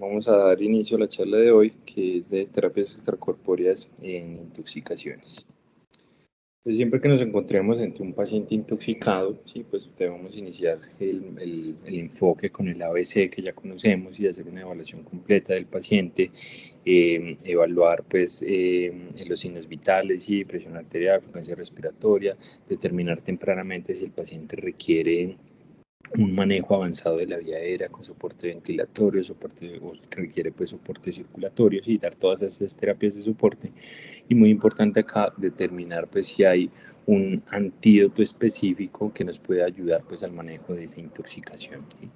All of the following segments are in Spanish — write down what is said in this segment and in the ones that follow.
Vamos a dar inicio a la charla de hoy, que es de terapias extracorpóreas en intoxicaciones. Pues siempre que nos encontremos ante un paciente intoxicado, sí, pues debemos iniciar el enfoque con el ABC que ya conocemos y hacer una evaluación completa del paciente, evaluar pues los signos vitales y presión arterial, frecuencia respiratoria, determinar tempranamente si el paciente requiere un manejo avanzado de la vía aérea con soporte ventilatorio, o que requiere pues soporte circulatorio, y dar todas estas terapias de soporte. Y muy importante acá determinar pues si hay un antídoto específico que nos pueda ayudar pues al manejo de esa intoxicación, ¿sí?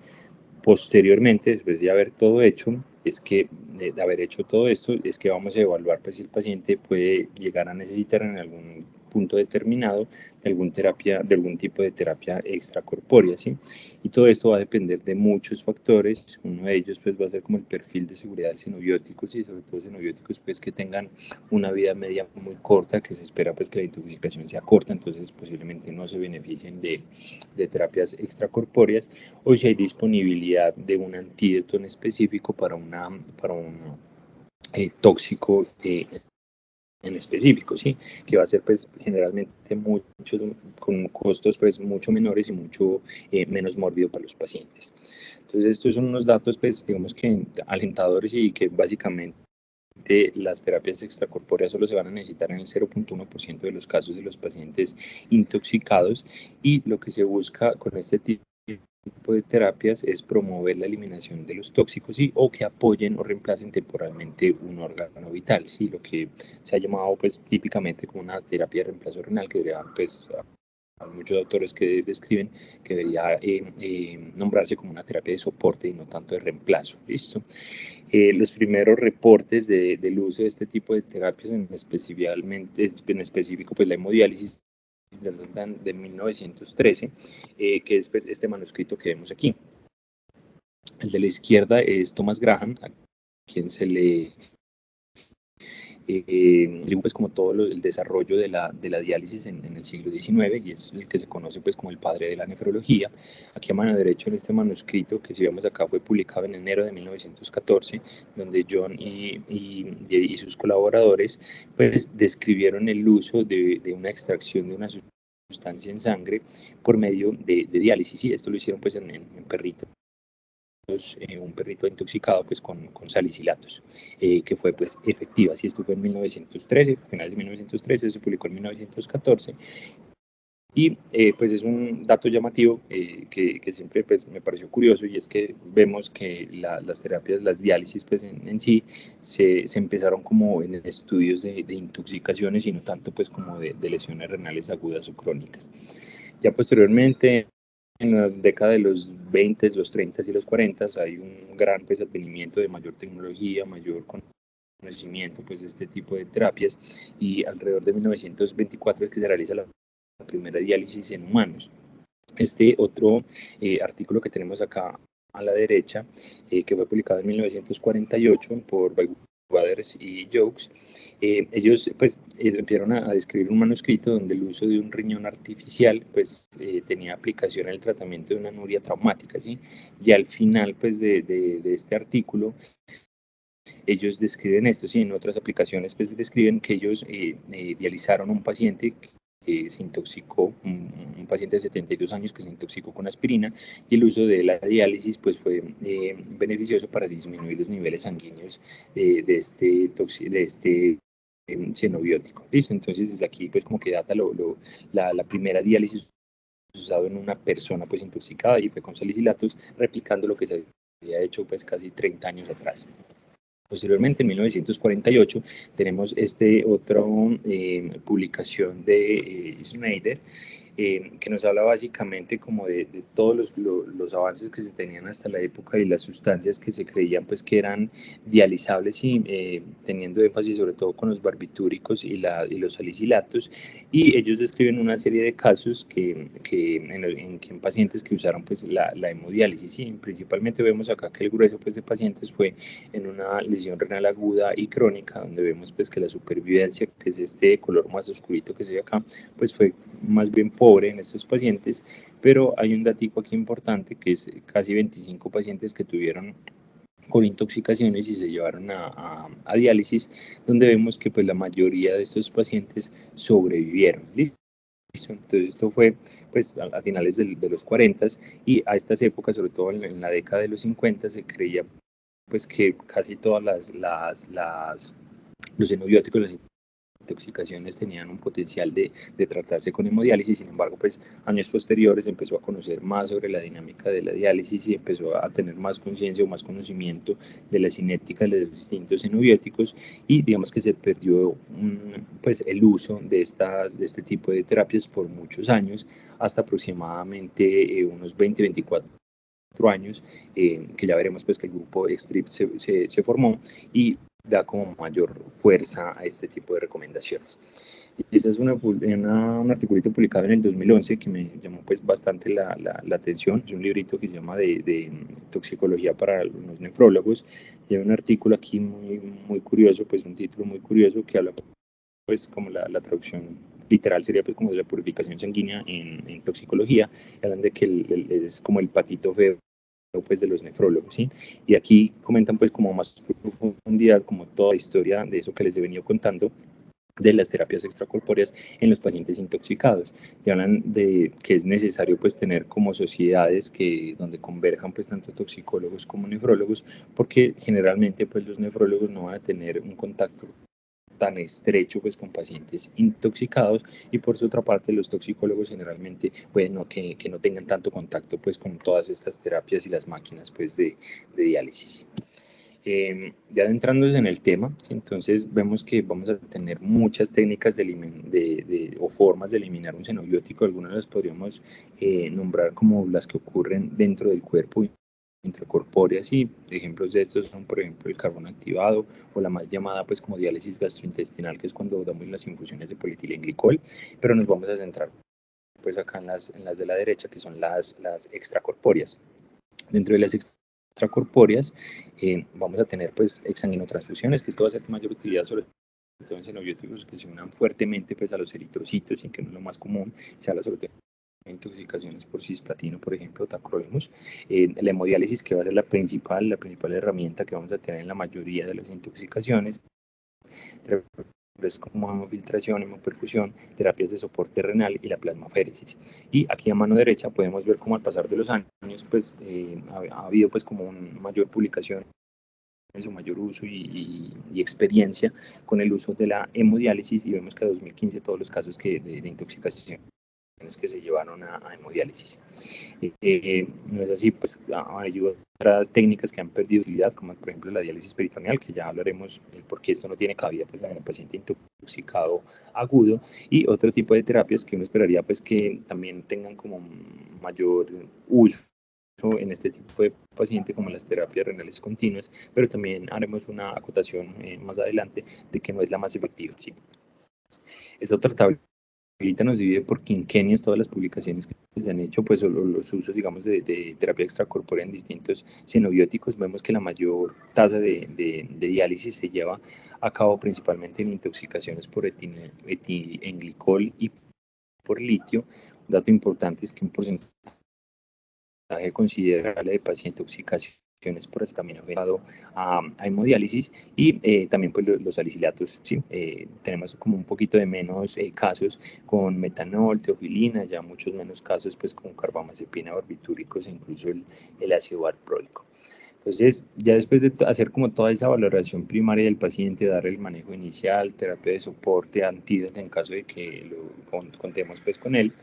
Posteriormente, después de haber todo hecho, de haber hecho todo esto, es que vamos a evaluar pues, si el paciente puede llegar a necesitar en algún punto determinado de algún tipo de terapia extracorpórea, ¿sí? Y todo esto va a depender de muchos factores. Uno de ellos pues va a ser como el perfil de seguridad de xenobióticos, y sobre todo xenobióticos pues que tengan una vida media muy corta, que se espera pues que la intoxicación sea corta, entonces posiblemente no se beneficien de terapias extracorpóreas, o si hay disponibilidad de un antídoto en específico para un tóxico en específico, ¿sí? Que va a ser pues generalmente con costos pues mucho menores y mucho menos mórbido para los pacientes. Entonces estos son unos datos pues digamos que alentadores, y que básicamente las terapias extracorpóreas solo se van a necesitar en el 0.1% de los casos de los pacientes intoxicados, y lo que se busca con este tipo de terapias es promover la eliminación de los tóxicos, ¿sí? O que apoyen o reemplacen temporalmente un órgano vital, ¿sí? Lo que se ha llamado pues típicamente como una terapia de reemplazo renal, que debería pues hay muchos autores que describen que debería nombrarse como una terapia de soporte y no tanto de reemplazo. ¿Listo? Los primeros reportes del uso de este tipo de terapias, en específico pues la hemodiálisis, de 1913, que es pues, este manuscrito que vemos aquí. El de la izquierda es Thomas Graham, a quien se le pues como todo el desarrollo de la diálisis en el siglo XIX, y es el que se conoce pues como el padre de la nefrología. Aquí a mano derecha en este manuscrito, que si vemos acá fue publicado en enero de 1914, donde John y sus colaboradores pues describieron el uso de una extracción de una sustancia en sangre por medio de diálisis, y esto lo hicieron pues en perritos, un perrito intoxicado pues con salicilatos, que fue pues efectiva. Si esto fue en 1913, finales de 1913, se publicó en 1914, y pues es un dato llamativo que siempre pues me pareció curioso, y es que vemos que las terapias, las diálisis pues en sí se empezaron como en estudios de intoxicaciones, y no tanto pues como de lesiones renales agudas o crónicas. Ya posteriormente, en la década de los 20, los 30 y los 40, hay un gran pues, advenimiento de mayor tecnología, mayor conocimiento pues, de este tipo de terapias, y alrededor de 1924 es que se realiza la primera diálisis en humanos. Este otro artículo que tenemos acá a la derecha, que fue publicado en 1948 por Waters y Jokes, ellos pues empezaron a describir un manuscrito donde el uso de un riñón artificial pues tenía aplicación en el tratamiento de una anuria traumática, ¿sí? Y al final pues de este artículo ellos describen esto, sí, en otras aplicaciones pues describen que ellos dializaron a un paciente que se intoxicó, un paciente de 72 años que se intoxicó con aspirina, y el uso de la diálisis pues fue beneficioso para disminuir los niveles sanguíneos de este xenobiótico. ¿Listo? Entonces desde aquí pues como que data la primera diálisis usado en una persona pues intoxicada, y fue con salicilatos, replicando lo que se había hecho pues casi 30 años atrás. Posteriormente, en 1948, tenemos otra publicación de Schneider, que nos habla básicamente como de todos los avances que se tenían hasta la época, y las sustancias que se creían pues que eran dializables, y teniendo énfasis sobre todo con los barbitúricos y los salicilatos, y ellos describen una serie de casos en pacientes que usaron pues la hemodiálisis, y principalmente vemos acá que el grueso pues de pacientes fue en una lesión renal aguda y crónica, donde vemos pues que la supervivencia, que es este color más oscurito que se ve acá, pues fue más bien pobre en estos pacientes. Pero hay un datico aquí importante, que es casi 25 pacientes que tuvieron con intoxicaciones y se llevaron a diálisis, donde vemos que pues la mayoría de estos pacientes sobrevivieron. ¿Listo? Entonces esto fue pues a finales de los 40 y a estas épocas, sobre todo en la década de los 50, se creía pues que casi todas los xenobióticos, las intoxicaciones tenían un potencial de tratarse con hemodiálisis. Sin embargo, pues años posteriores empezó a conocer más sobre la dinámica de la diálisis y empezó a tener más conciencia o más conocimiento de la cinética de los distintos xenobióticos, y digamos que se perdió pues el uso de este tipo de terapias por muchos años, hasta aproximadamente unos 20-24 años, que ya veremos pues que el grupo STRIP se formó y da como mayor fuerza a este tipo de recomendaciones. Esta es un articulito publicado en el 2011 que me llamó pues bastante la atención. Es un librito que se llama de toxicología para los nefrólogos. Lleva un artículo aquí muy curioso, pues un título muy curioso que habla pues como la traducción literal sería pues como de la purificación sanguínea en toxicología. Hablan de que es como el patito feo pues de los nefrólogos, ¿sí? Y aquí comentan pues como más profundidad como toda la historia de eso que les he venido contando de las terapias extracorpóreas en los pacientes intoxicados. Y hablan de que es necesario pues tener como sociedades donde converjan pues tanto toxicólogos como nefrólogos, porque generalmente pues los nefrólogos no van a tener un contacto tan estrecho pues con pacientes intoxicados, y por su otra parte los toxicólogos generalmente bueno que no tengan tanto contacto pues con todas estas terapias y las máquinas pues de diálisis. Ya adentrándonos en el tema, entonces vemos que vamos a tener muchas técnicas o formas de eliminar un xenobiótico. Algunas las podríamos nombrar como las que ocurren dentro del cuerpo intracorpóreas, y ejemplos de estos son por ejemplo el carbón activado o la más llamada pues como diálisis gastrointestinal, que es cuando damos las infusiones de polietilenglicol, pero nos vamos a centrar pues acá en las de la derecha, que son las extracorpóreas. Dentro de las extracorpóreas vamos a tener pues exsanguinotransfusiones, que esto va a ser de mayor utilidad sobre todo en xenobióticos que se unan fuertemente pues a los eritrocitos, y que no es lo más común, se habla sobre todo intoxicaciones por cisplatino, por ejemplo, tacrolimus. La hemodiálisis, que va a ser la principal herramienta que vamos a tener en la mayoría de las intoxicaciones, como hemofiltración, hemoperfusión, terapias de soporte renal y la plasmaféresis. Y aquí a mano derecha podemos ver cómo al pasar de los años pues ha habido pues como una mayor publicación, su mayor uso y experiencia con el uso de la hemodiálisis, y vemos que a 2015 todos los casos de intoxicación que se llevaron a hemodiálisis. No es así, pues hay otras técnicas que han perdido utilidad, como por ejemplo la diálisis peritoneal, que ya hablaremos del por qué esto no tiene cabida pues, en el paciente intoxicado agudo, y otro tipo de terapias que uno esperaría pues que también tengan como mayor uso en este tipo de paciente, como las terapias renales continuas, pero también haremos una acotación más adelante de que no es la más efectiva, ¿sí? Esta otra tabla ahorita nos divide por quinquenios todas las publicaciones que se han hecho, pues los usos, digamos, de terapia extracorpórea en distintos xenobióticos. Vemos que la mayor tasa de diálisis se lleva a cabo principalmente en intoxicaciones por etilenglicol y por litio. Un dato importante es que un porcentaje considerable de pacientes intoxicaciones por acetaminofén a hemodiálisis, y también pues los salicilatos, ¿sí? Tenemos como un poquito de menos casos con metanol, teofilina, ya muchos menos casos pues con carbamazepina, barbitúricos e incluso el ácido valproico. Entonces, ya después de hacer como toda esa valoración primaria del paciente, darle el manejo inicial, terapia de soporte, antídoto en caso de que contemos pues con él,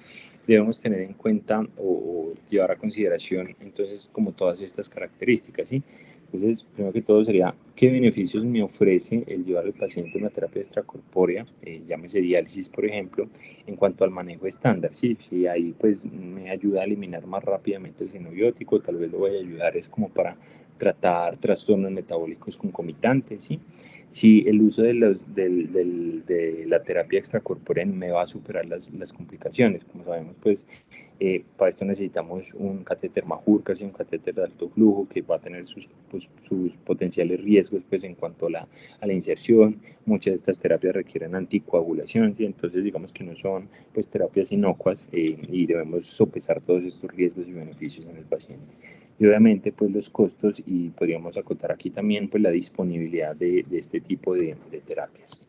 debemos tener en cuenta o llevar a consideración entonces como todas estas características, ¿sí? Entonces, primero que todo sería, ¿qué beneficios me ofrece el llevar al paciente a una terapia extracorpórea, llámese diálisis, por ejemplo, en cuanto al manejo estándar? ¿Sí? Si ahí pues me ayuda a eliminar más rápidamente el xenobiótico, tal vez lo voy a ayudar es como para tratar trastornos metabólicos concomitantes, ¿sí? Si el uso de la terapia extracorpórea me va a superar las complicaciones, como sabemos, pues para esto necesitamos un catéter Majur, casi un catéter de alto flujo, que va a tener sus potenciales riesgos pues, en cuanto a la inserción. Muchas de estas terapias requieren anticoagulación, ¿sí? Entonces digamos que no son pues, terapias inocuas, y debemos sopesar todos estos riesgos y beneficios en el paciente. y obviamente pues los costos, y podríamos acotar aquí también pues la disponibilidad de este tipo de terapias.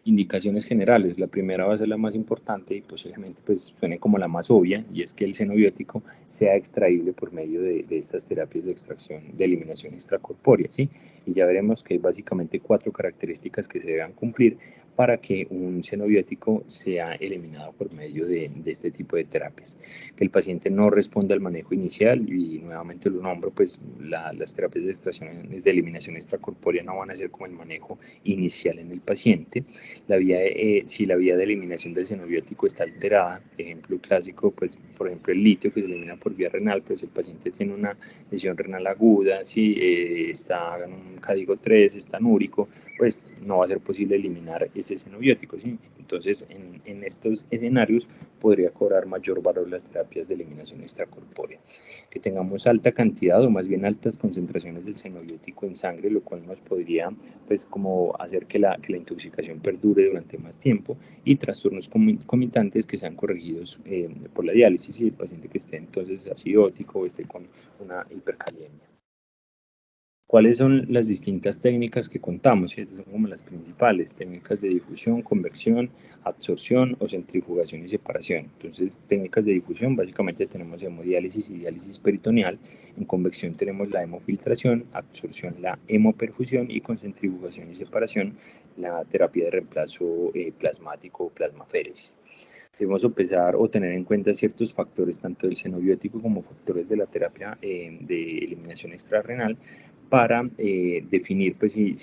Indicaciones generales, la primera va a ser la más importante y posiblemente pues suene como la más obvia, y es que el xenobiótico sea extraíble por medio de estas terapias de extracción, de eliminación extracorpórea, ¿sí? Y ya veremos que hay básicamente 4 características que se deben cumplir para que un xenobiótico sea eliminado por medio de este tipo de terapias. Que el paciente no responda al manejo inicial, y nuevamente lo nombro, pues las terapias de extracción, de eliminación extracorpórea no van a ser como el manejo inicial en el paciente. Si la vía de eliminación del xenobiótico está alterada, ejemplo clásico, pues por ejemplo el litio que se elimina por vía renal, pues el paciente tiene una lesión renal aguda, si está en un código 3, está anúrico, pues no va a ser posible eliminar ese xenobiótico, ¿sí? Entonces en estos escenarios podría cobrar mayor valor las terapias de eliminación extracorpórea. Que tengamos alta cantidad, o más bien altas concentraciones del xenobiótico en sangre, lo cual nos podría pues como hacer que la intoxicación perdure durante más tiempo, y trastornos comitantes que sean corregidos por la diálisis, y el paciente que esté entonces acidótico o esté con una hipercalemia. ¿Cuáles son las distintas técnicas que contamos? Estas son como las principales: técnicas de difusión, convección, absorción o centrifugación y separación. Entonces, técnicas de difusión, básicamente tenemos hemodiálisis y diálisis peritoneal. En convección tenemos la hemofiltración, absorción la hemoperfusión, y con centrifugación y separación la terapia de reemplazo plasmático o plasmaféresis. Debemos empezar o tener en cuenta ciertos factores, tanto del xenobiótico como factores de la terapia de eliminación extrarrenal, para definir pues, si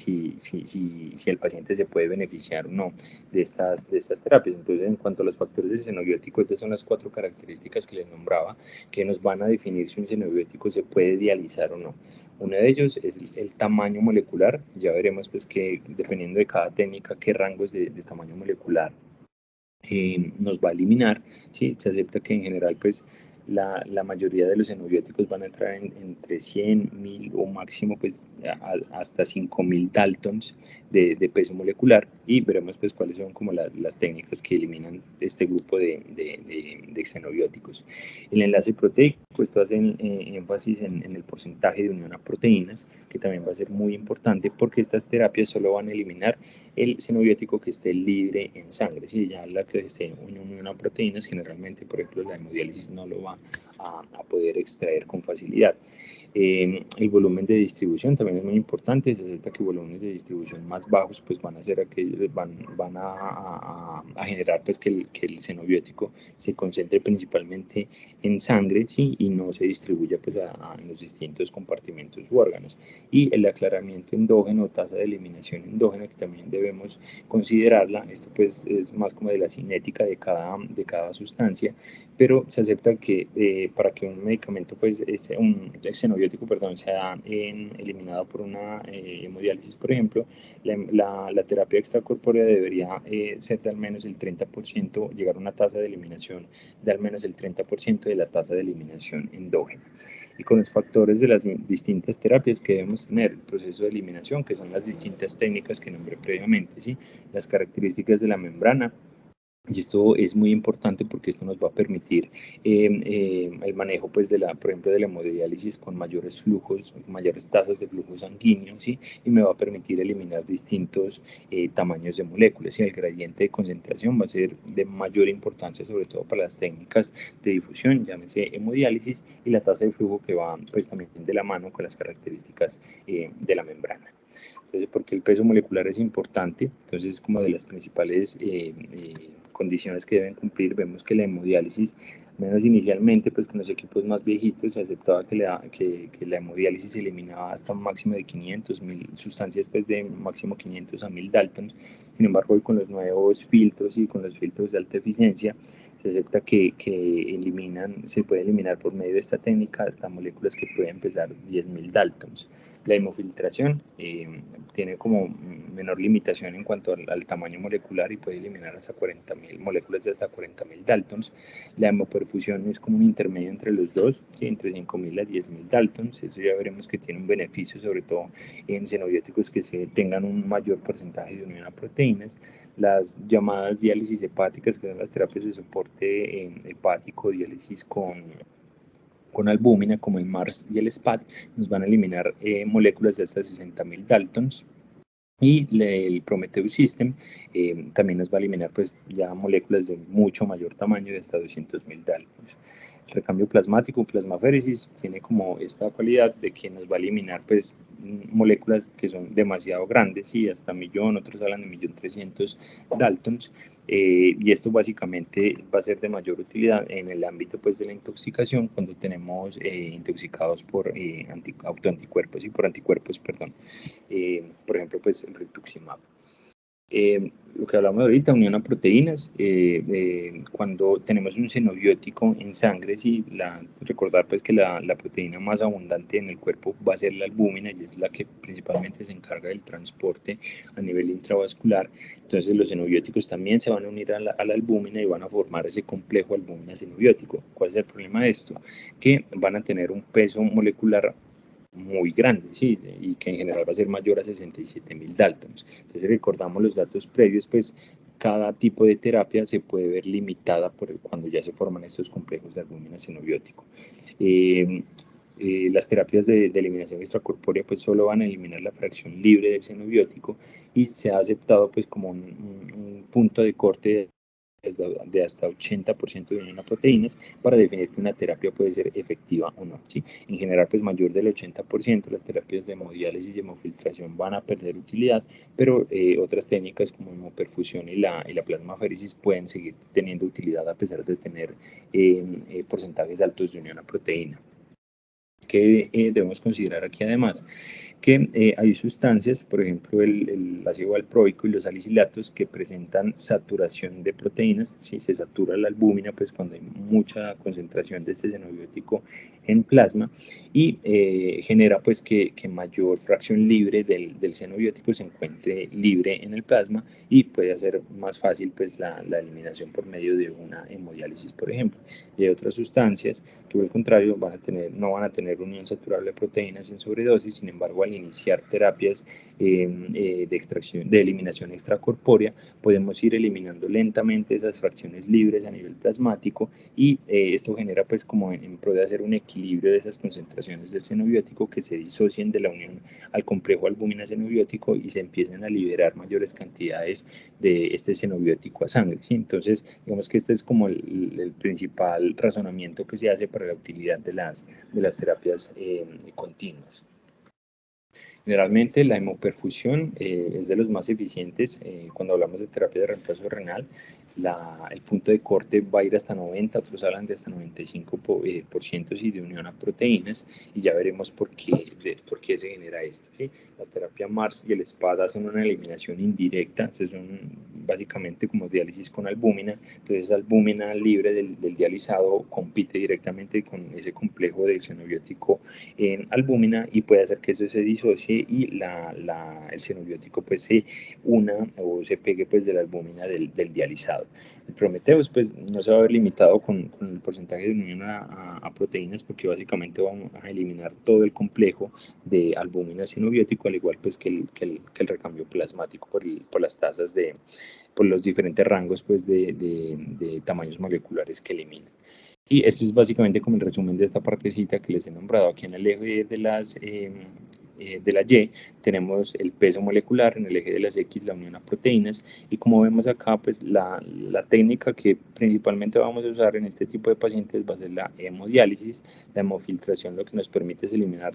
el paciente se puede beneficiar o no de estas terapias. Entonces, en cuanto a los factores del xenobiótico, estas son las 4 características que les nombraba, que nos van a definir si un xenobiótico se puede dializar o no. Uno de ellos es el tamaño molecular. Ya veremos pues que dependiendo de cada técnica, qué rangos de tamaño molecular nos va a eliminar, ¿sí? Se acepta que en general pues la mayoría de los xenobióticos van a entrar entre 100, 1000 o máximo pues hasta 5000 Daltons de peso molecular, y veremos pues cuáles son como las técnicas que eliminan este grupo de xenobióticos. El enlace proteico, esto hace énfasis en el porcentaje de unión a proteínas, que también va a ser muy importante, porque estas terapias solo van a eliminar el xenobiótico que esté libre en sangre. Si ya la que esté en unión a proteínas, generalmente, por ejemplo, la hemodiálisis no lo va a poder extraer con facilidad. El volumen de distribución también es muy importante. Se acepta que volúmenes de distribución más bajos pues van a hacer van a generar pues que el xenobiótico se concentre principalmente en sangre, ¿sí? Y no se distribuya pues en los distintos compartimentos u órganos. Y el aclaramiento endógeno, tasa de eliminación endógena, que también debemos considerarla. Esto pues es más como de la cinética de cada sustancia, pero se acepta que para que un medicamento, pues un xenobiótico, perdón, sea eliminado por una hemodiálisis, por ejemplo, la terapia extracorpórea debería ser de al menos el 30%, llegar a una tasa de eliminación de al menos el 30% de la tasa de eliminación endógena. Y con los factores de las distintas terapias que debemos tener: el proceso de eliminación, que son las distintas técnicas que nombré previamente, ¿sí? Las características de la membrana. Y esto es muy importante porque esto nos va a permitir el manejo, pues, por ejemplo, de la hemodiálisis con mayores flujos, mayores tasas de flujo sanguíneo, ¿sí? Y me va a permitir eliminar distintos tamaños de moléculas. Y el gradiente de concentración va a ser de mayor importancia, sobre todo para las técnicas de difusión, llámese hemodiálisis, y la tasa de flujo, que va pues también de la mano con las características de la membrana. Entonces, porque el peso molecular es importante, entonces es como de las principales condiciones que deben cumplir. Vemos que la hemodiálisis, menos inicialmente, pues con los equipos más viejitos, se aceptaba que la hemodiálisis se eliminaba hasta un máximo de 500, 1000 sustancias, pues de máximo 500 a 1000 Daltons. Sin embargo, hoy con los nuevos filtros y con los filtros de alta eficiencia, se acepta que se puede eliminar por medio de esta técnica hasta moléculas que pueden pesar 10.000 Daltons. La hemofiltración tiene como menor limitación en cuanto al tamaño molecular, y puede eliminar hasta 40.000 moléculas de hasta 40.000 Daltons. La hemoperfusión es como un intermedio entre los dos, ¿sí? Entre 5.000 a 10.000 Daltons. Eso ya veremos que tiene un beneficio, sobre todo en xenobióticos que tengan un mayor porcentaje de unión a proteínas. Las llamadas diálisis hepáticas, que son las terapias de soporte hepático, diálisis con con albúmina, como el MARS y el SPAD, nos van a eliminar moléculas de hasta 60.000 Daltons. Y el Prometheus System también nos va a eliminar pues ya moléculas de mucho mayor tamaño, de hasta 200.000 Daltons. El recambio plasmático, plasmaféresis, tiene como esta cualidad de que nos va a eliminar pues moléculas que son demasiado grandes, y hasta 1.000.000, otros hablan de 1.300.000 Daltons, y esto básicamente va a ser de mayor utilidad en el ámbito pues de la intoxicación, cuando tenemos intoxicados por autoanticuerpos y por anticuerpos, perdón. Por ejemplo, pues el rituximab. Lo que hablamos ahorita, unión a proteínas, cuando tenemos un xenobiótico en sangre, recordar pues que la proteína más abundante en el cuerpo va a ser la albúmina, y es la que principalmente se encarga del transporte a nivel intravascular. Entonces los xenobióticos también se van a unir a la albúmina y van a formar ese complejo albúmina-xenobiótico. ¿Cuál es el problema de esto? Que van a tener un peso molecular muy grande, ¿sí? Y que en general va a ser mayor a 67.000 Daltons. Entonces, recordamos los datos previos, pues cada tipo de terapia se puede ver limitada cuando ya se forman estos complejos de albúmina xenobiótico. Las terapias de eliminación extracorpórea pues solo van a eliminar la fracción libre del xenobiótico, y se ha aceptado pues como un punto de corte de hasta 80% de unión a proteínas para definir que una terapia puede ser efectiva o no, ¿sí? En general, pues mayor del 80%, las terapias de hemodiálisis y hemofiltración van a perder utilidad, pero otras técnicas como hemoperfusión y la plasmaféresis pueden seguir teniendo utilidad a pesar de tener porcentajes altos de unión a proteína. ¿Qué debemos considerar aquí además? Que hay sustancias, por ejemplo el ácido valproico y los salicilatos, que presentan saturación de proteínas. Si se satura la albúmina, pues cuando hay mucha concentración de este xenobiótico en plasma, y genera pues que mayor fracción libre del xenobiótico se encuentre libre en el plasma, y puede hacer más fácil pues la eliminación por medio de una hemodiálisis, por ejemplo. Y hay otras sustancias que por el contrario no van a tener unión saturable de proteínas en sobredosis. Sin embargo, al iniciar terapias de eliminación extracorpórea, podemos ir eliminando lentamente esas fracciones libres a nivel plasmático, y esto genera pues como en pro de hacer un equilibrio de esas concentraciones del xenobiótico, que se disocien de la unión al complejo albúmina-xenobiótico y se empiecen a liberar mayores cantidades de este xenobiótico a sangre, ¿sí? Entonces, digamos que este es como el principal razonamiento que se hace para la utilidad de las terapias continuas. Generalmente la hemoperfusión es de los más eficientes cuando hablamos de terapia de reemplazo renal. El punto de corte va a ir hasta 90, otros hablan de hasta 95% sí, de unión a proteínas, y ya veremos por qué se genera esto, ¿sí? La terapia MARS y el SPAD hacen una eliminación indirecta, son básicamente como diálisis con albúmina. Entonces esa albúmina libre del dializado compite directamente con ese complejo del xenobiótico en albúmina, y puede hacer que eso se disocie y el xenobiótico pues se una o se pegue pues de la albúmina del dializado. El Prometheus pues no se va a ver limitado con el porcentaje de unión a proteínas, porque básicamente vamos a eliminar todo el complejo de albúmina xenobiótico, al igual pues que el recambio plasmático por las tasas por los diferentes rangos pues de tamaños moleculares que eliminan. Y esto es básicamente como el resumen de esta partecita que les he nombrado. Aquí en el eje de la Y tenemos el peso molecular, en el eje de las X la unión a proteínas, y como vemos acá, pues la técnica que principalmente vamos a usar en este tipo de pacientes va a ser la hemodiálisis. La hemofiltración lo que nos permite es eliminar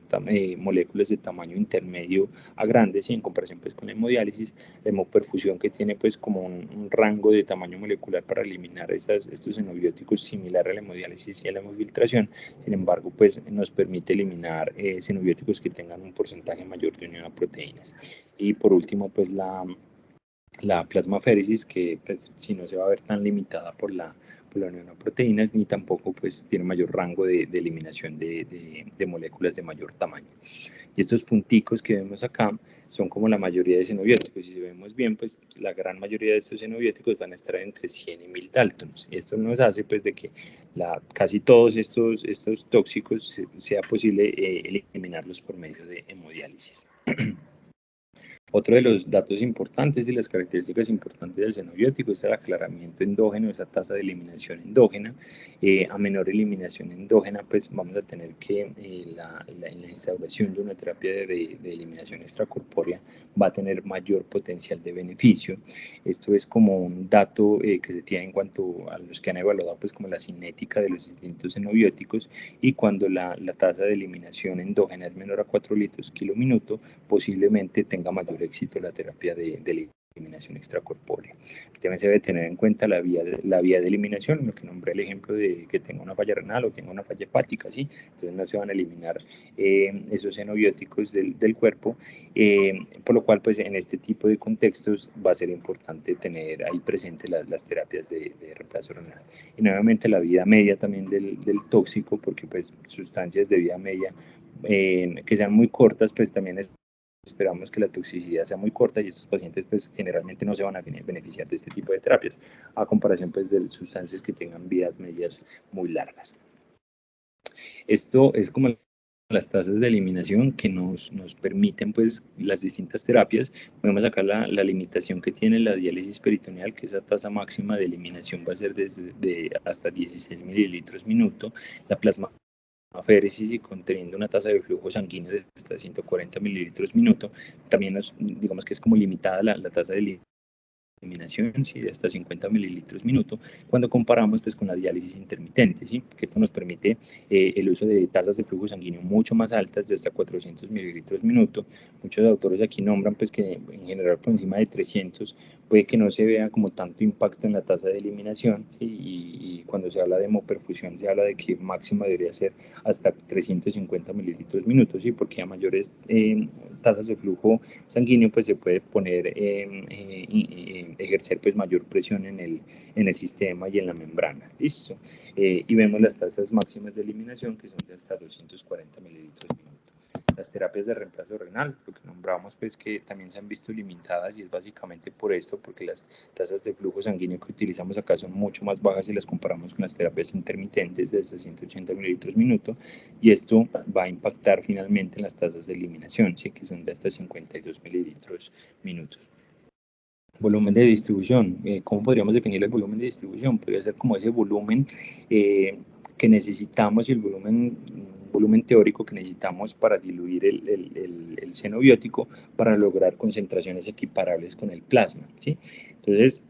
moléculas de tamaño intermedio a grandes, y en comparación pues con la hemodiálisis, la hemoperfusión, que tiene pues como un rango de tamaño molecular para eliminar estos xenobióticos similar a la hemodiálisis y a la hemofiltración. Sin embargo, pues nos permite eliminar xenobióticos que tengan un porcentaje mayor de unión a proteínas. Y por último, pues la plasmaféresis, que pues si no se va a ver tan limitada por la unión a proteínas, ni tampoco pues tiene mayor rango de eliminación de moléculas de mayor tamaño. Y estos punticos que vemos acá son como la mayoría de xenobióticos. Y si vemos bien, pues la gran mayoría de estos xenobióticos van a estar entre 100 y 1000 Daltons. Y esto nos hace pues de que casi todos estos tóxicos sea posible eliminarlos por medio de hemodiálisis. Otro de los datos importantes y las características importantes del xenobiótico es el aclaramiento endógeno, esa tasa de eliminación endógena. A menor eliminación endógena, pues vamos a tener que en la instauración de una terapia de eliminación extracorpórea va a tener mayor potencial de beneficio. Esto es como un dato que se tiene en cuanto a los que han evaluado pues como la cinética de los distintos xenobióticos, y cuando la tasa de eliminación endógena es menor a 4 litros kilo minuto, posiblemente tenga mayor éxito la terapia de eliminación extracorpórea. También se debe tener en cuenta la vía de eliminación, lo que nombré el ejemplo de que tenga una falla renal o tenga una falla hepática, ¿sí? Entonces no se van a eliminar esos xenobióticos del cuerpo, por lo cual pues en este tipo de contextos va a ser importante tener ahí presentes las terapias de reemplazo renal. Y nuevamente la vida media también del tóxico, porque pues sustancias de vida media que sean muy cortas, pues también esperamos que la toxicidad sea muy corta, y estos pacientes pues generalmente no se van a beneficiar de este tipo de terapias, a comparación pues de sustancias que tengan vidas medias muy largas. Esto es como las tasas de eliminación que nos permiten pues las distintas terapias. Podemos sacar la limitación que tiene la diálisis peritoneal, que esa tasa máxima de eliminación va a ser de hasta 16 mililitros minuto. La plasmaféresis, y conteniendo una tasa de flujo sanguíneo de hasta 140 mililitros minuto, también digamos que es como limitada la tasa de eliminación, ¿sí? De hasta 50 mililitros minuto, cuando comparamos pues con la diálisis intermitente, ¿sí? Que esto nos permite el uso de tasas de flujo sanguíneo mucho más altas, de hasta 400 mililitros minuto. Muchos autores aquí nombran pues que en general por encima de 300 puede que no se vea como tanto impacto en la tasa de eliminación, y cuando se habla de hemoperfusión se habla de que máximo debería ser hasta 350 mililitros minuto, ¿sí? Porque a mayores tasas de flujo sanguíneo pues se puede poner ejercer pues mayor presión en el sistema y en la membrana. Listo. Y vemos las tasas máximas de eliminación, que son de hasta 240 mililitros minuto. Las terapias de reemplazo renal, lo que nombramos pues que también se han visto limitadas, y es básicamente por esto, porque las tasas de flujo sanguíneo que utilizamos acá son mucho más bajas si las comparamos con las terapias intermitentes de 180 mililitros minuto, y esto va a impactar finalmente en las tasas de eliminación, ¿sí? Que son de hasta 52 mililitros minutos. Volumen de distribución. ¿Cómo podríamos definir el volumen de distribución? Podría ser como ese volumen que necesitamos, y el volumen teórico que necesitamos para diluir el xenobiótico para lograr concentraciones equiparables con el plasma, ¿sí? Entonces,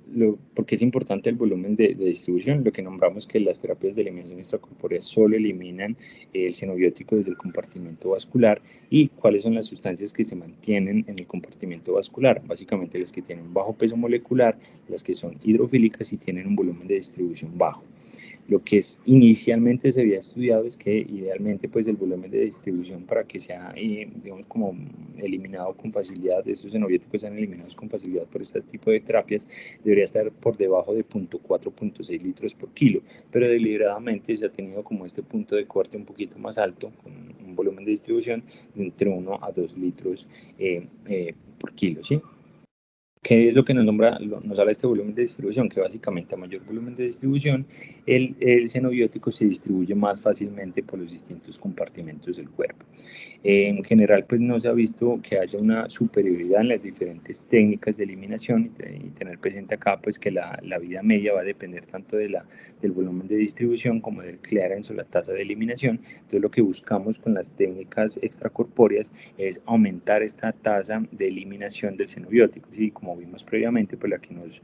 ¿por qué es importante el volumen de distribución? Lo que nombramos que las terapias de eliminación extracorpórea solo eliminan el xenobiótico desde el compartimento vascular. ¿Y cuáles son las sustancias que se mantienen en el compartimento vascular? Básicamente las que tienen bajo peso molecular, las que son hidrofílicas y tienen un volumen de distribución bajo. Lo que inicialmente se había estudiado es que idealmente pues el volumen de distribución, para que sea digamos como eliminado con facilidad, estos xenobióticos sean eliminados con facilidad por este tipo de terapias, debería estar por debajo de 0.4, 0.6 litros por kilo, pero deliberadamente se ha tenido como este punto de corte un poquito más alto, con un volumen de distribución de entre 1 a 2 litros por kilo, ¿sí? ¿Qué es lo que nos habla este volumen de distribución? Que básicamente a mayor volumen de distribución, el xenobiótico se distribuye más fácilmente por los distintos compartimentos del cuerpo. En general, pues no se ha visto que haya una superioridad en las diferentes técnicas de eliminación, y tener presente acá pues que la vida media va a depender tanto del volumen de distribución como del clearance o la tasa de eliminación. Entonces lo que buscamos con las técnicas extracorpóreas es aumentar esta tasa de eliminación del xenobiótico, ¿sí? Como vimos previamente, pues la que nos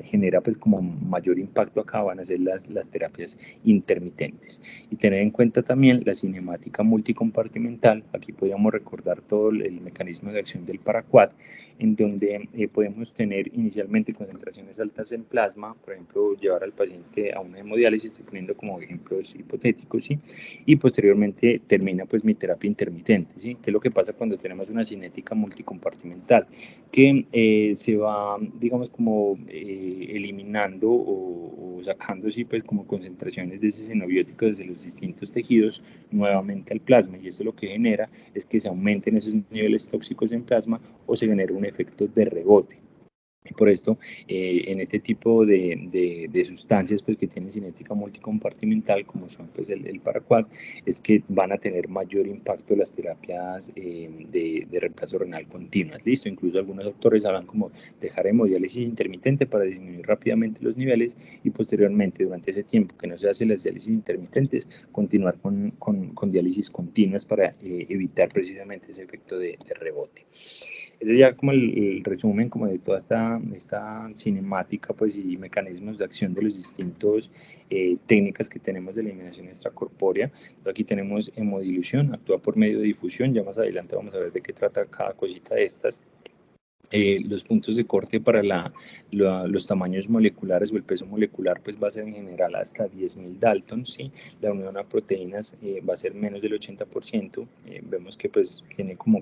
genera pues como mayor impacto acá van a ser las terapias intermitentes. Y tener en cuenta también la cinemática multicompartimental. Aquí podríamos recordar todo el mecanismo de acción del paraquat, en donde podemos tener inicialmente concentraciones altas en plasma, por ejemplo, llevar al paciente a una hemodiálisis, estoy poniendo como ejemplos hipotéticos, ¿sí? Y posteriormente termina pues mi terapia intermitente, ¿sí? ¿Qué es lo que pasa cuando tenemos una cinética multicompartimental? Que se va, digamos, como eliminando o sacando, sí, pues como concentraciones de ese xenobiótico desde los distintos tejidos nuevamente al plasma, y esto lo que genera es que se aumenten esos niveles tóxicos en plasma o se genera un efecto de rebote. Por esto, en este tipo de sustancias pues, que tienen cinética multicompartimental, como son pues, el Paraquat, es que van a tener mayor impacto las terapias de reemplazo renal continuas. Listo, incluso algunos autores hablan como dejar hemodiálisis intermitente para disminuir rápidamente los niveles y posteriormente, durante ese tiempo que no se hacen las diálisis intermitentes, continuar con diálisis continuas para evitar precisamente ese efecto de rebote. Ese es ya como el resumen como de toda esta cinemática pues, y mecanismos de acción de los distintos técnicas que tenemos de eliminación extracorpórea. Aquí tenemos hemodilución, actúa por medio de difusión, ya más adelante vamos a ver de qué trata cada cosita de estas. Los puntos de corte para los tamaños moleculares o el peso molecular pues va a ser en general hasta 10.000 Daltons, ¿sí? La unión a proteínas va a ser menos del 80%, vemos que pues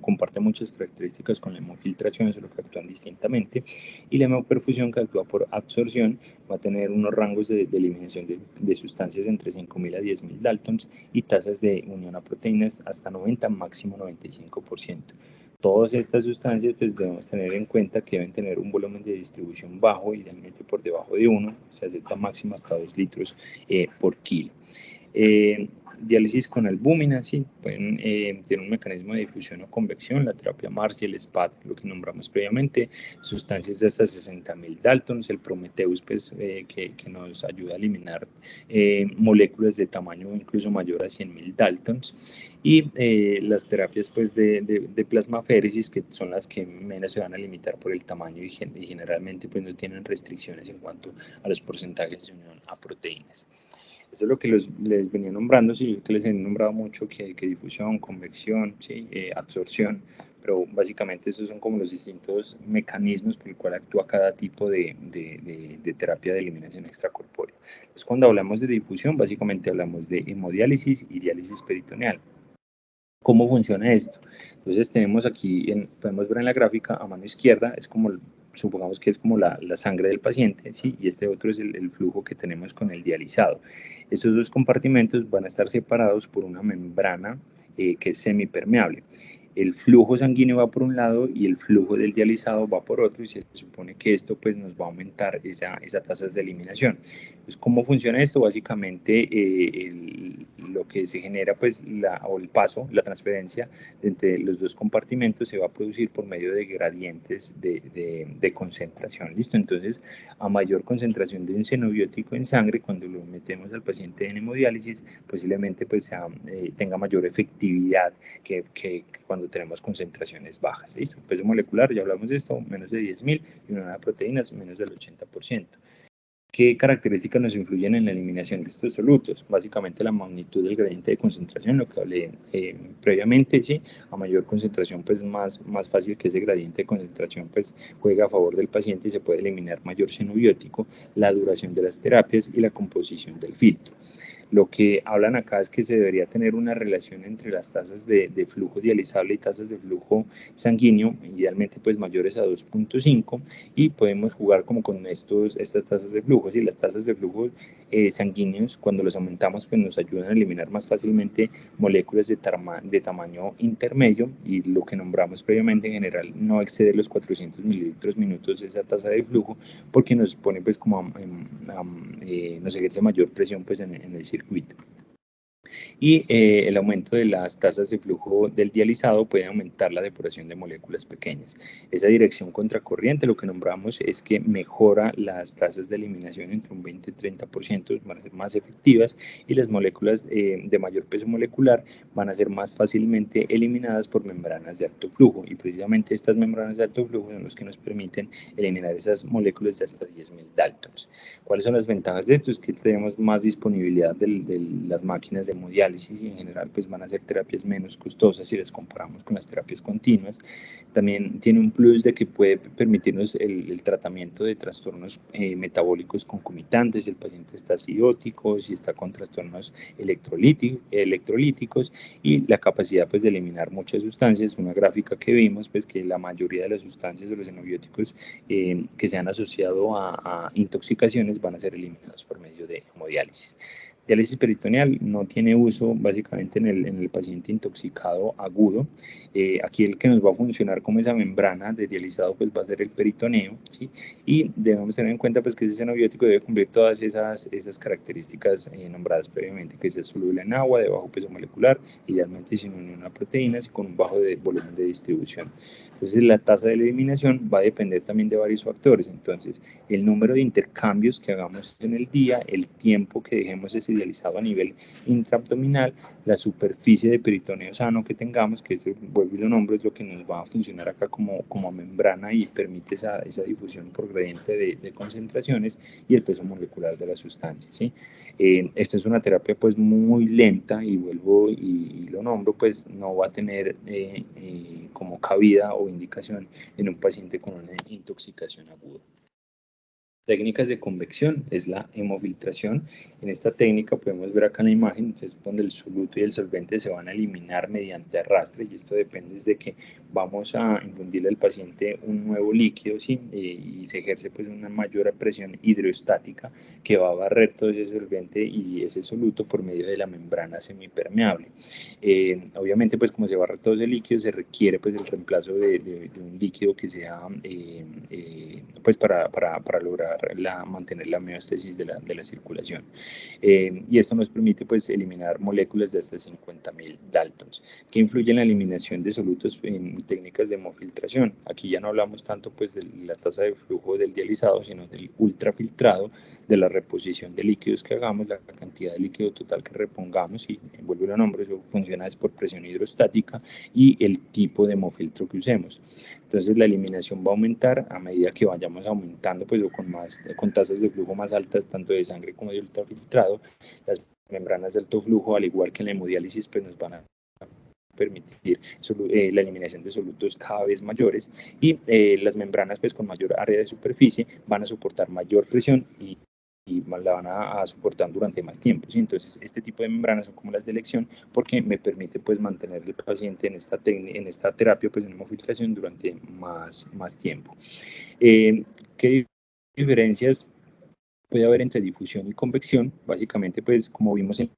comparte muchas características con la hemofiltración, solo que actúan distintamente, y la hemoperfusión, que actúa por absorción, va a tener unos rangos de eliminación de sustancias entre 5.000 a 10.000 Daltons y tasas de unión a proteínas hasta 90, máximo 95%. Todas estas sustancias pues debemos tener en cuenta que deben tener un volumen de distribución bajo, idealmente por debajo de 1, se acepta máximo hasta 2 litros por kilo. Diálisis con albúmina, sí, pueden tener un mecanismo de difusión o convección, la terapia MARS y el SPAD, lo que nombramos previamente, sustancias de hasta 60.000 Daltons, el Prometheus, pues, que nos ayuda a eliminar moléculas de tamaño incluso mayor a 100.000 Daltons, y las terapias pues, de plasmaféresis, que son las que menos se van a limitar por el tamaño y generalmente pues, no tienen restricciones en cuanto a los porcentajes de unión a proteínas. Eso es lo que les venía nombrando, sí, que les he nombrado mucho, que difusión, convección, ¿sí? Absorción, pero básicamente esos son como los distintos mecanismos por el cual actúa cada tipo de terapia de eliminación extracorpórea. Entonces, cuando hablamos de difusión, básicamente hablamos de hemodiálisis y diálisis peritoneal. ¿Cómo funciona esto? Entonces tenemos aquí, podemos ver en la gráfica a mano izquierda, es como, supongamos que es como la sangre del paciente, ¿sí? Y este otro es el flujo que tenemos con el dializado. Estos dos compartimentos van a estar separados por una membrana que es semipermeable. El flujo sanguíneo va por un lado y el flujo del dializado va por otro, y se supone que esto pues, nos va a aumentar esa tasas de eliminación. Entonces, ¿cómo funciona esto? Básicamente lo que se genera pues, o el paso, la transferencia entre los dos compartimentos se va a producir por medio de gradientes de concentración. ¿Listo? Entonces, a mayor concentración de un xenobiótico en sangre, cuando lo metemos al paciente en hemodiálisis, posiblemente pues, tenga mayor efectividad que cuando tenemos concentraciones bajas. ¿Listo? Peso molecular, ya hablamos de esto, menos de 10.000, y una de proteínas, menos del 80%. ¿Qué características nos influyen en la eliminación de estos solutos? Básicamente la magnitud del gradiente de concentración, lo que hablé previamente, ¿sí? A mayor concentración, pues más fácil que ese gradiente de concentración pues juega a favor del paciente y se puede eliminar mayor xenobiótico, la duración de las terapias y la composición del filtro. Lo que hablan acá es que se debería tener una relación entre las tasas de flujo dializable y tasas de flujo sanguíneo, idealmente pues mayores a 2.5, y podemos jugar como con estas tasas de flujo. Y las tasas de flujo sanguíneos, cuando los aumentamos, pues nos ayudan a eliminar más fácilmente moléculas de tamaño intermedio, y lo que nombramos previamente en general no excede los 400 mililitros minutos esa tasa de flujo, porque nos pone pues como nos ejerce mayor presión pues en el circuito. Y el aumento de las tasas de flujo del dializado puede aumentar la depuración de moléculas pequeñas. Esa dirección contracorriente, lo que nombramos, es que mejora las tasas de eliminación entre un 20 y 30%, van a ser más efectivas, y las moléculas de mayor peso molecular van a ser más fácilmente eliminadas por membranas de alto flujo, y precisamente estas membranas de alto flujo son las que nos permiten eliminar esas moléculas de hasta 10.000 Daltons. ¿Cuáles son las ventajas de esto? Es que tenemos más disponibilidad de las máquinas de hemodiálisis, y en general pues van a ser terapias menos costosas si las comparamos con las terapias continuas. También tiene un plus de que puede permitirnos el tratamiento de trastornos metabólicos concomitantes. El paciente está acidótico, si está con trastornos electrolíticos, y la capacidad pues de eliminar muchas sustancias. Una gráfica que vimos pues que la mayoría de las sustancias de los xenobióticos que se han asociado a intoxicaciones van a ser eliminados por medio de hemodiálisis. Diálisis peritoneal no tiene uso básicamente en el paciente intoxicado agudo. Aquí el que nos va a funcionar como esa membrana de dializado pues va a ser el peritoneo, ¿sí? Y debemos tener en cuenta pues que ese xenobiótico debe cumplir todas esas características nombradas previamente, que sea soluble en agua, de bajo peso molecular, idealmente sin unión a proteínas y con un bajo volumen de distribución. Entonces la tasa de la eliminación va a depender también de varios factores. Entonces el número de intercambios que hagamos en el día, el tiempo que dejemos ese dializado a nivel intraabdominal, la superficie de peritoneo sano que tengamos, que eso, vuelvo y lo nombro, es lo que nos va a funcionar acá como membrana y permite esa difusión por gradiente de concentraciones, y el peso molecular de la sustancia, ¿sí? Esta es una terapia pues muy lenta, y vuelvo y lo nombro, pues no va a tener como cabida o indicación en un paciente con una intoxicación aguda. Técnicas de convección es la hemofiltración. En esta técnica podemos ver acá en la imagen, es donde el soluto y el solvente se van a eliminar mediante arrastre, y esto depende de que vamos a infundirle al paciente un nuevo líquido, ¿sí? Y se ejerce pues una mayor presión hidroestática que va a barrer todo ese solvente y ese soluto por medio de la membrana semipermeable. Obviamente pues como se barre todo ese líquido, se requiere pues el reemplazo de un líquido que sea pues para lograr mantener la homeostasis de la circulación. Y esto nos permite pues eliminar moléculas de hasta 50.000 Daltons, que influyen en la eliminación de solutos en técnicas de hemofiltración. Aquí ya no hablamos tanto pues de la tasa de flujo del dializado, sino del ultrafiltrado, de la reposición de líquidos que hagamos, la cantidad de líquido total que repongamos, y vuelvo a lo nombro, eso funciona es por presión hidrostática, y el tipo de hemofiltro que usemos. Entonces la eliminación va a aumentar a medida que vayamos aumentando pues, o con tasas de flujo más altas, tanto de sangre como de ultrafiltrado. Las membranas de alto flujo, al igual que en la hemodiálisis, pues nos van a permitir la eliminación de solutos cada vez mayores, y las membranas pues con mayor área de superficie van a soportar mayor presión y la van a soportar durante más tiempo, ¿sí? Entonces este tipo de membranas son como las de elección, porque me permite pues mantener el paciente en esta terapia pues en hemofiltración durante más tiempo. ¿Qué diferencias puede haber entre difusión y convección? Básicamente pues como vimos en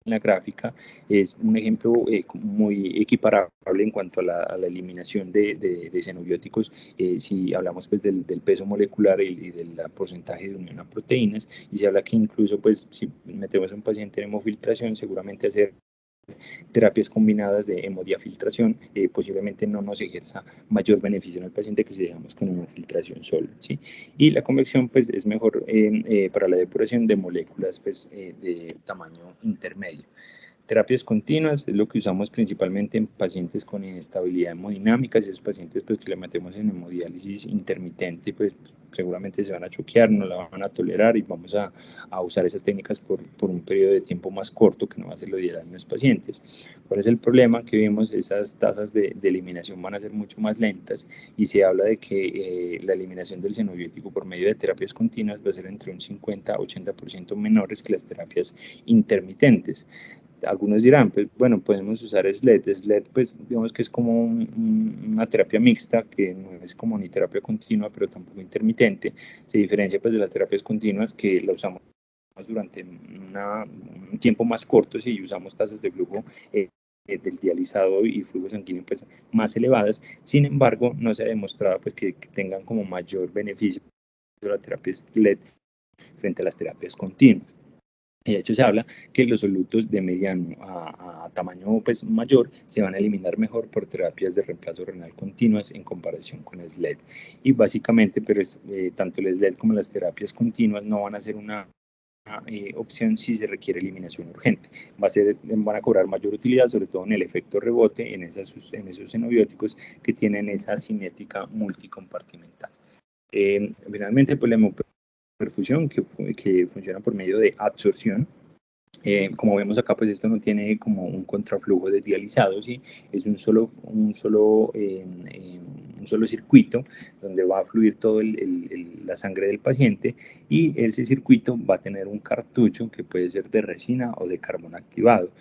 la gráfica, es un ejemplo muy equiparable en cuanto a la eliminación de xenobióticos, si hablamos pues del peso molecular y del porcentaje de unión a proteínas, y se habla que incluso pues si metemos a un paciente en hemofiltración, seguramente hacer terapias combinadas de hemodiafiltración posiblemente no nos ejerza mayor beneficio en el paciente que si dejamos con hemofiltración solo, ¿sí? Y la convección pues es mejor para la depuración de moléculas pues de tamaño intermedio. Terapias continuas es lo que usamos principalmente en pacientes con inestabilidad hemodinámica. Si esos pacientes pues, que le metemos en hemodiálisis intermitente, pues seguramente se van a choquear, no la van a tolerar, y vamos a usar esas técnicas por un periodo de tiempo más corto, que no va a ser lo ideal en los pacientes. ¿Cuál es el problema? Que vemos esas tasas de eliminación van a ser mucho más lentas, y se habla de que la eliminación del xenobiótico por medio de terapias continuas va a ser entre un 50-80% menores que las terapias intermitentes. Algunos dirán, pues bueno, podemos usar SLED. SLED, pues digamos que es como una terapia mixta, que no es como ni terapia continua, pero tampoco intermitente. Se diferencia pues de las terapias continuas, que la usamos durante un tiempo más corto, si usamos tasas de flujo del dializado y flujo sanguíneo pues más elevadas. Sin embargo, no se ha demostrado pues que tengan como mayor beneficio la terapia SLED frente a las terapias continuas. Y de hecho se habla que los solutos de mediano a tamaño pues, mayor se van a eliminar mejor por terapias de reemplazo renal continuas en comparación con el SLED. Y básicamente, pero tanto el SLED como las terapias continuas no van a ser una opción si se requiere eliminación urgente. Van a cobrar mayor utilidad, sobre todo en el efecto rebote, en esos xenobióticos que tienen esa cinética multicompartimental. Finalmente, pues la perfusión que funciona por medio de absorción. Como vemos acá, pues esto no tiene como un contraflujo desdializado, ¿sí? Es un solo circuito donde va a fluir toda la sangre del paciente, y ese circuito va a tener un cartucho que puede ser de resina o de carbón activado.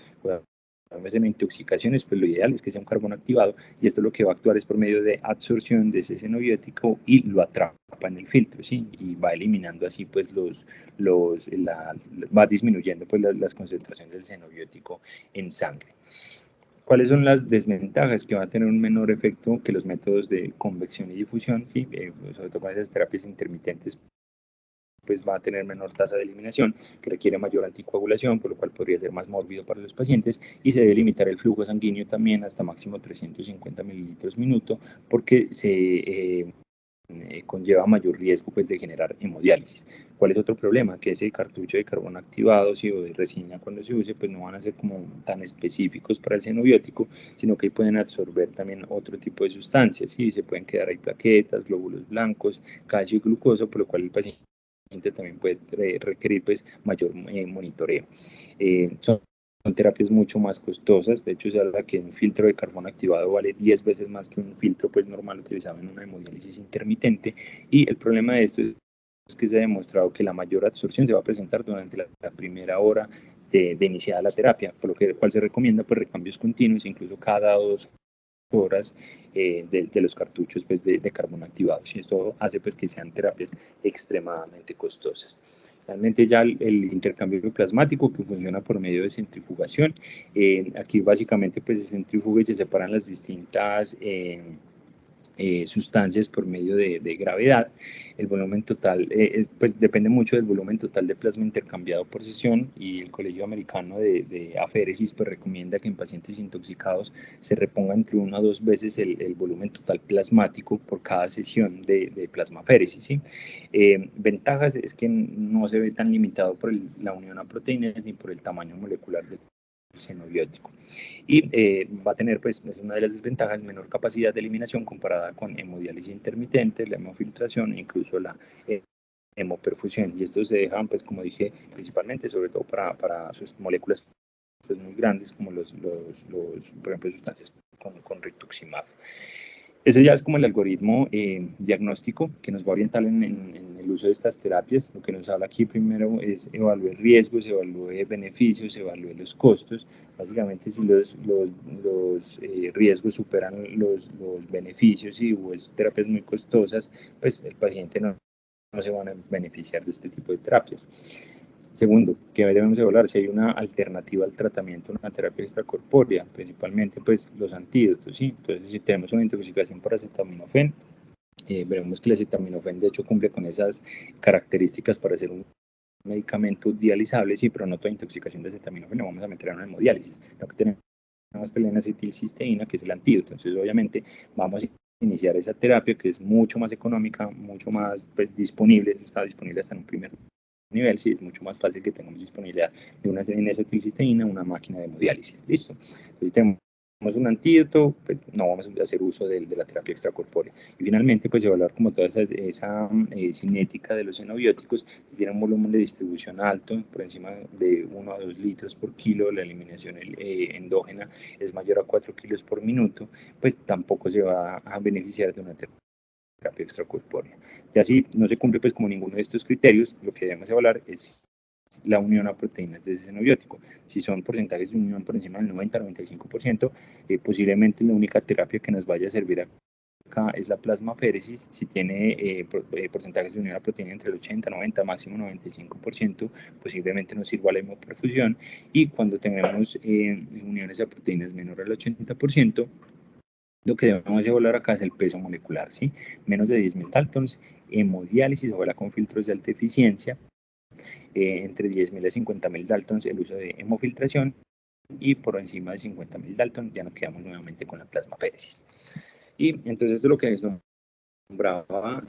en intoxicaciones, pues lo ideal es que sea un carbono activado, y esto lo que va a actuar es por medio de absorción de ese xenobiótico y lo atrapa en el filtro, ¿sí? Y va eliminando así pues va disminuyendo pues las concentraciones del xenobiótico en sangre. ¿Cuáles son las desventajas? Que va a tener un menor efecto que los métodos de convección y difusión, ¿sí? Sobre todo con esas terapias intermitentes, pues va a tener menor tasa de eliminación, que requiere mayor anticoagulación, por lo cual podría ser más mórbido para los pacientes, y se debe limitar el flujo sanguíneo también hasta máximo 350 mililitros minuto, porque se conlleva mayor riesgo pues, de generar hemodiálisis. ¿Cuál es otro problema? Que ese cartucho de carbono activado, sí, o de resina cuando se use, pues no van a ser como tan específicos para el xenobiótico, sino que pueden absorber también otro tipo de sustancias, ¿sí? Se pueden quedar ahí plaquetas, glóbulos blancos, calcio y glucosa, por lo cual el paciente también puede requerir pues, mayor monitoreo. Son terapias mucho más costosas, de hecho se habla que un filtro de carbono activado vale 10 veces más que un filtro pues, normal utilizado en una hemodiálisis intermitente, y el problema de esto es que se ha demostrado que la mayor absorción se va a presentar durante la primera hora de iniciada la terapia, por lo cual se recomienda pues, recambios continuos, incluso cada 2 horas de los cartuchos pues, de carbono activado. Y esto hace pues, que sean terapias extremadamente costosas. Realmente ya el intercambio plasmático, que funciona por medio de centrifugación, aquí básicamente pues, se centrifuga y se separan las distintas sustancias por medio de gravedad. El volumen total, pues depende mucho del volumen total de plasma intercambiado por sesión, y el Colegio Americano de Aféresis pues recomienda que en pacientes intoxicados se reponga entre 1 a 2 veces el volumen total plasmático por cada sesión de plasmaféresis, ¿sí? Ventajas es que no se ve tan limitado por la unión a proteínas ni por el tamaño molecular del xenobiótico, y va a tener, pues, es una de las desventajas, menor capacidad de eliminación comparada con hemodiálisis intermitente, la hemofiltración e incluso la hemoperfusión, y estos se dejan, pues, como dije, principalmente, sobre todo para sus moléculas pues, muy grandes, como por ejemplo, sustancias con rituximab. Ese ya es como el algoritmo diagnóstico que nos va a orientar en el uso de estas terapias. Lo que nos habla aquí primero es evaluar riesgos, evaluar beneficios, evaluar los costos. Básicamente, si los riesgos superan los beneficios y es terapias muy costosas, pues el paciente no se van a beneficiar de este tipo de terapias. Segundo, que debemos evaluar si hay una alternativa al tratamiento, una terapia extracorpórea, principalmente pues los antídotos, ¿sí? Entonces, si tenemos una intoxicación por acetaminofén, veremos que el acetaminofén de hecho cumple con esas características para ser un medicamento dializable, sí, pero no toda intoxicación de acetaminofén lo vamos a meter en una hemodiálisis. Lo que tenemos es acetilcisteína, que es el antídoto. Entonces, obviamente, vamos a iniciar esa terapia que es mucho más económica, mucho más pues, disponible, está disponible hasta en un primer nivel, sí, es mucho más fácil que tengamos disponibilidad de una N-acetilcisteína, una máquina de hemodiálisis. Listo. Entonces, tenemos un antídoto, pues no vamos a hacer uso de la terapia extracorpórea. Y finalmente, pues evaluar como toda esa cinética de los xenobióticos, si tienen un volumen de distribución alto, por encima de 1 a 2 litros por kilo, la eliminación endógena es mayor a 4 kilos por minuto, pues tampoco se va a beneficiar de una terapia extracorpórea. Y así no se cumple pues como ninguno de estos criterios, lo que debemos evaluar es la unión a proteínas de ese xenobiótico. Si son porcentajes de unión por encima del 90-95%, posiblemente la única terapia que nos vaya a servir acá es la plasmaféresis. Si tiene porcentajes de unión a proteína entre el 80, 90, máximo 95%, posiblemente nos sirva la hemoperfusión, y cuando tengamos uniones a proteínas menor al 80%, lo que debemos evaluar acá es el peso molecular, ¿sí? Menos de 10.000 Daltons, hemodiálisis o con filtros de alta eficiencia, entre 10.000 a 50.000 Daltons el uso de hemofiltración, y por encima de 50.000 Daltons ya nos quedamos nuevamente con la plasmaféresis. Y entonces esto es lo que les nombraba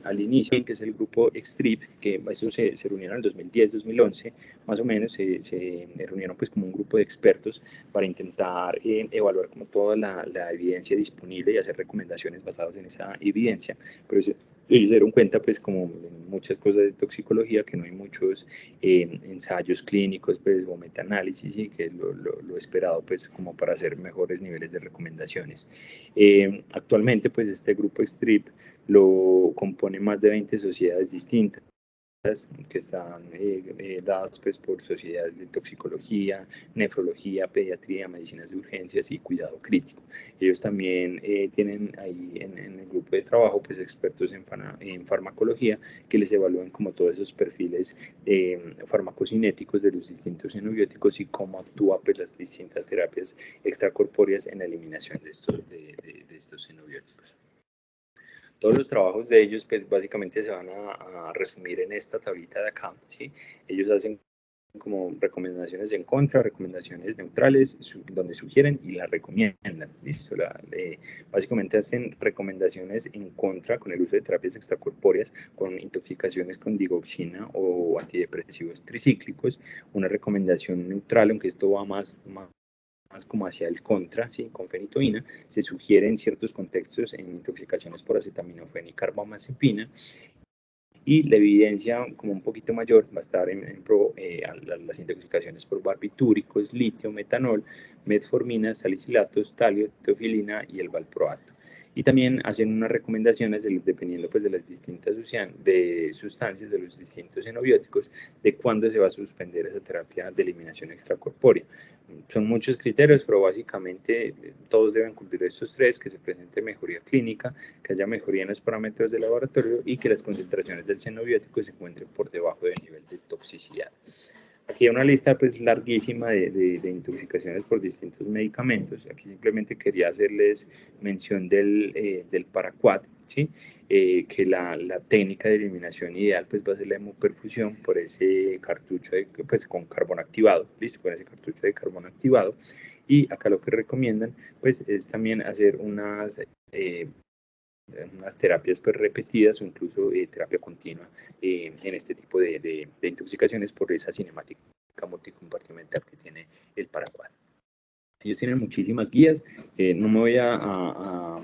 al inicio, que es el grupo XTRIP, que eso se reunieron en el 2010-2011, más o menos, se reunieron pues como un grupo de expertos para intentar evaluar como toda la evidencia disponible y hacer recomendaciones basadas en esa evidencia, pero se dieron cuenta pues como en muchas cosas de toxicología que no hay muchos ensayos clínicos pues o metaanálisis, y que es lo esperado pues como para hacer mejores niveles de recomendaciones. Actualmente pues este grupo XTRIP lo compone más de 20 sociedades distintas, que están dadas pues, por sociedades de toxicología, nefrología, pediatría, medicinas de urgencias y cuidado crítico. Ellos también tienen ahí en el grupo de trabajo pues, expertos en farmacología que les evalúan como todos esos perfiles farmacocinéticos de los distintos xenobióticos y cómo actúan pues, las distintas terapias extracorpóreas en la eliminación de estos xenobióticos. Todos los trabajos de ellos, pues básicamente se van a resumir en esta tablita de acá, ¿sí? Ellos hacen como recomendaciones en contra, recomendaciones neutrales, donde sugieren y la recomiendan, ¿listo? Básicamente hacen recomendaciones en contra con el uso de terapias extracorpóreas, con intoxicaciones con digoxina o antidepresivos tricíclicos, una recomendación neutral, aunque esto va más como hacia el contra, ¿sí? Con fenitoína, se sugiere en ciertos contextos en intoxicaciones por acetaminofén y carbamazepina, y la evidencia como un poquito mayor va a estar en pro a las intoxicaciones por barbitúricos, litio, metanol, metformina, salicilatos, talio, teofilina y el valproato. Y también hacen unas recomendaciones dependiendo pues, de las distintas sustancias de los distintos xenobióticos de cuándo se va a suspender esa terapia de eliminación extracorpórea. Son muchos criterios, pero básicamente todos deben cumplir estos tres: que se presente mejoría clínica, que haya mejoría en los parámetros de laboratorio y que las concentraciones del xenobiótico se encuentren por debajo del nivel de toxicidad. Aquí hay una lista pues larguísima de intoxicaciones por distintos medicamentos. Aquí simplemente quería hacerles mención del paraquat, ¿sí? Que la técnica de eliminación ideal pues va a ser la hemoperfusión por ese cartucho pues, con carbón activado, ¿listo? Por ese cartucho de carbón activado. Y acá lo que recomiendan pues es también hacer unas terapias pues, repetidas o incluso terapia continua en este tipo de intoxicaciones por esa cinemática multicompartimental que tiene el paraquat. Ellos tienen muchísimas guías, no me voy a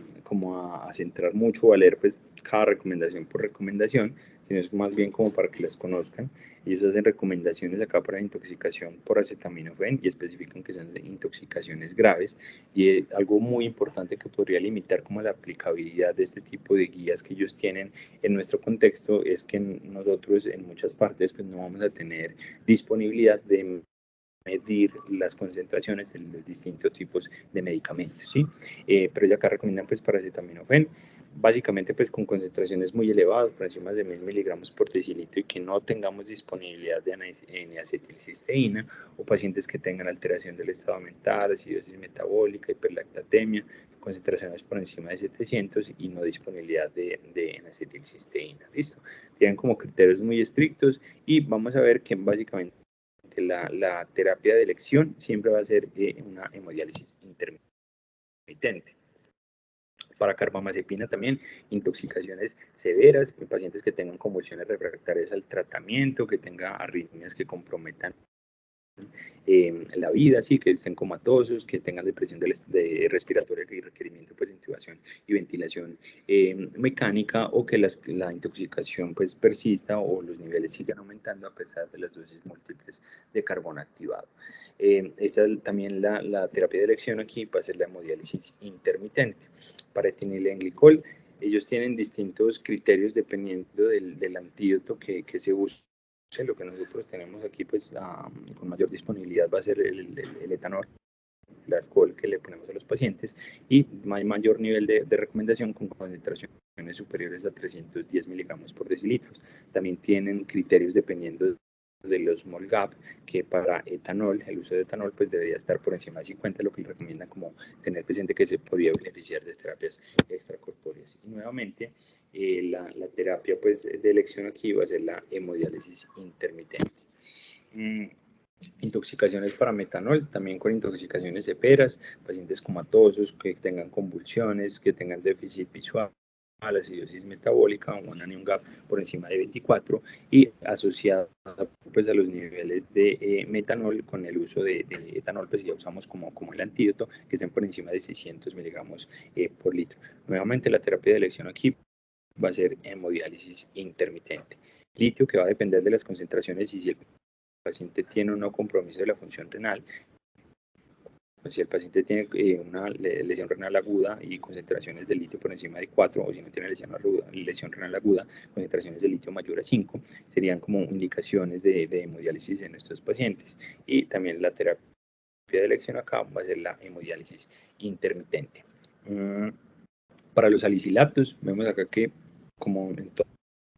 centrar mucho o a leer pues, cada recomendación por recomendación, sino es más bien como para que las conozcan. Ellos hacen recomendaciones acá para intoxicación por acetaminofén y especifican que son intoxicaciones graves, y algo muy importante que podría limitar como la aplicabilidad de este tipo de guías que ellos tienen en nuestro contexto es que nosotros en muchas partes pues, no vamos a tener disponibilidad de medir las concentraciones de los distintos tipos de medicamentos, ¿sí? Pero ya acá recomiendan pues paracetaminofen, básicamente pues con concentraciones muy elevadas, por encima de 1000 miligramos por decilitro, y que no tengamos disponibilidad de N-acetilcisteína, o pacientes que tengan alteración del estado mental, acidosis metabólica, hiperlactatemia, concentraciones por encima de 700 y no disponibilidad de N-acetilcisteína, ¿listo? Tienen como criterios muy estrictos, y vamos a ver que básicamente la terapia de elección siempre va a ser una hemodiálisis intermitente. Para carbamazepina también, intoxicaciones severas, en pacientes que tengan convulsiones refractarias al tratamiento, que tengan arritmias que comprometan la vida, sí, que estén comatosos, que tengan depresión respiratoria y requerimiento pues, de intubación y ventilación mecánica, o que la intoxicación pues, persista o los niveles sigan aumentando a pesar de las dosis múltiples de carbón activado. Esta también la terapia de elección aquí va a ser la hemodiálisis intermitente. Para etilenglicol, ellos tienen distintos criterios dependiendo del antídoto que se usa. Lo que nosotros tenemos aquí pues con mayor disponibilidad va a ser el etanol, el alcohol que le ponemos a los pacientes, y mayor nivel de recomendación con concentraciones superiores a 310 miligramos por decilitro. También tienen criterios dependiendo de los MOL-GAP, que para etanol, el uso de etanol pues debería estar por encima de 50, lo que recomiendan como tener presente que se podría beneficiar de terapias extracorpóreas. Y nuevamente la terapia pues de elección aquí va a ser la hemodiálisis intermitente. Intoxicaciones para metanol, también con intoxicaciones severas, pacientes comatosos, que tengan convulsiones, que tengan déficit visual, acidosis metabólica, un anion gap por encima de 24, y asociada pues, a los niveles de metanol con el uso de etanol, pues ya usamos como el antídoto, que estén por encima de 600 miligramos por litro. Nuevamente la terapia de elección aquí va a ser hemodiálisis intermitente. Litio, que va a depender de las concentraciones y si el paciente tiene o no compromiso de la función renal, si el paciente tiene una lesión renal aguda y concentraciones de litio por encima de 4, o si no tiene lesión renal aguda, concentraciones de litio mayor a 5, serían como indicaciones de hemodiálisis en estos pacientes. Y también la terapia de elección acá va a ser la hemodiálisis intermitente. Para los salicilatos, vemos acá que como en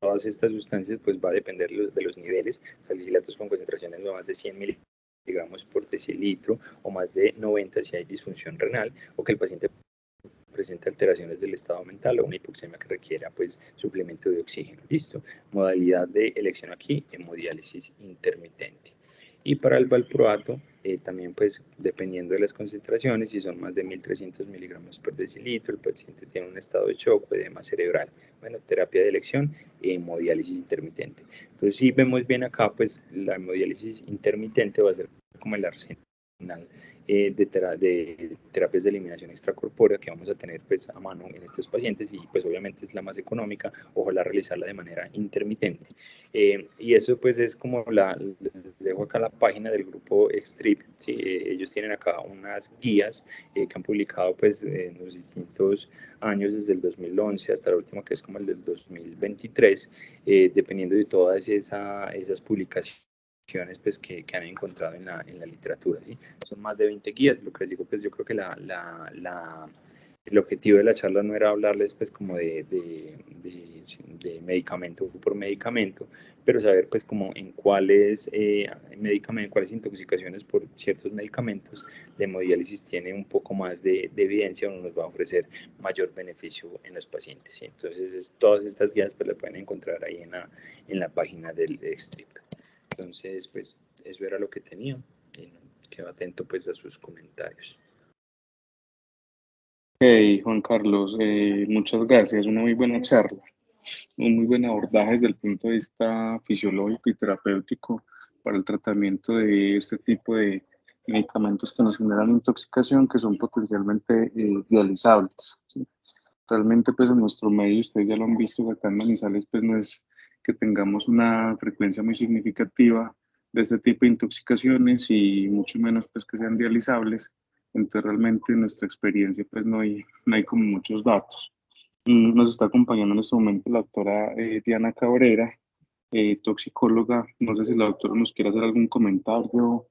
todas estas sustancias, pues va a depender de los niveles. Salicilatos con concentraciones no más de 100 miligramos por decilitro o más de 90 si hay disfunción renal o que el paciente presente alteraciones del estado mental o una hipoxemia que requiera pues suplemento de oxígeno. Listo. Modalidad de elección aquí, hemodiálisis intermitente. Y para el valproato, también pues dependiendo de las concentraciones, si son más de 1300 miligramos por decilitro, el paciente tiene un estado de shock o edema cerebral. Bueno, terapia de elección, hemodiálisis intermitente. Entonces si vemos bien acá, pues la hemodiálisis intermitente va a ser como el arsenal de terapias de eliminación extracorpórea que vamos a tener pues a mano en estos pacientes y pues obviamente es la más económica, ojalá realizarla de manera intermitente. Y eso pues es como les dejo acá la página del grupo Extrip, ¿sí? Ellos tienen acá unas guías que han publicado pues en los distintos años desde el 2011 hasta la última que es como el del 2023, dependiendo de todas esas publicaciones pues, que han encontrado en la literatura. ¿Sí? Son más de 20 guías, lo que les digo, pues yo creo que el objetivo de la charla no era hablarles pues como de medicamento por medicamento, pero saber pues como en cuáles cuáles intoxicaciones por ciertos medicamentos la hemodiálisis tiene un poco más de evidencia o nos va a ofrecer mayor beneficio en los pacientes. ¿Sí? Entonces todas estas guías pues las pueden encontrar ahí en la página del Strip. Entonces, pues, eso era lo que tenía. Y quedo atento, pues, a sus comentarios. Ok, Juan Carlos, muchas gracias. Una muy buena charla, un muy buen abordaje desde el punto de vista fisiológico y terapéutico para el tratamiento de este tipo de medicamentos que nos generan intoxicación, que son potencialmente dializables, ¿sí? Realmente, pues en nuestro medio, ustedes ya lo han visto, que acá en Manizales, pues no es que tengamos una frecuencia muy significativa de este tipo de intoxicaciones y mucho menos pues que sean dializables. Entonces realmente en nuestra experiencia pues no hay como muchos datos. Nos está acompañando en este momento la doctora Diana Cabrera, toxicóloga. No sé si la doctora nos quiere hacer algún comentario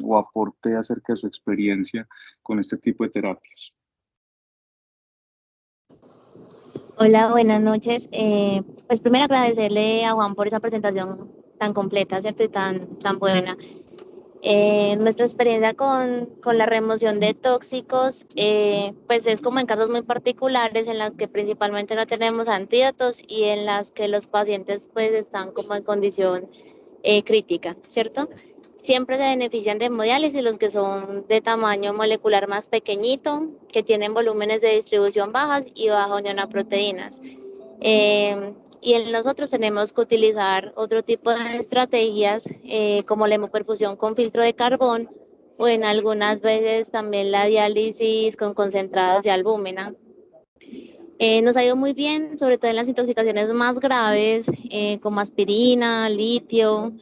o aporte acerca de su experiencia con este tipo de terapias. Hola, buenas noches. Pues primero agradecerle a Juan por esa presentación tan completa, ¿cierto? Y tan buena. Nuestra experiencia con la remoción de tóxicos, pues es como en casos muy particulares en las que principalmente no tenemos antídotos y en las que los pacientes pues están como en condición crítica, ¿cierto? Siempre se benefician de hemodiálisis los que son de tamaño molecular más pequeñito, que tienen volúmenes de distribución bajas y baja unión a proteínas. Y en nosotros tenemos que utilizar otro tipo de estrategias como la hemoperfusión con filtro de carbón o en algunas veces también la diálisis con concentrados de albúmina. Nos ha ido muy bien, sobre todo en las intoxicaciones más graves como aspirina, litio,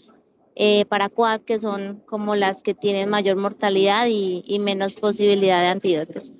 paraquat, que son como las que tienen mayor mortalidad y menos posibilidad de antídotos.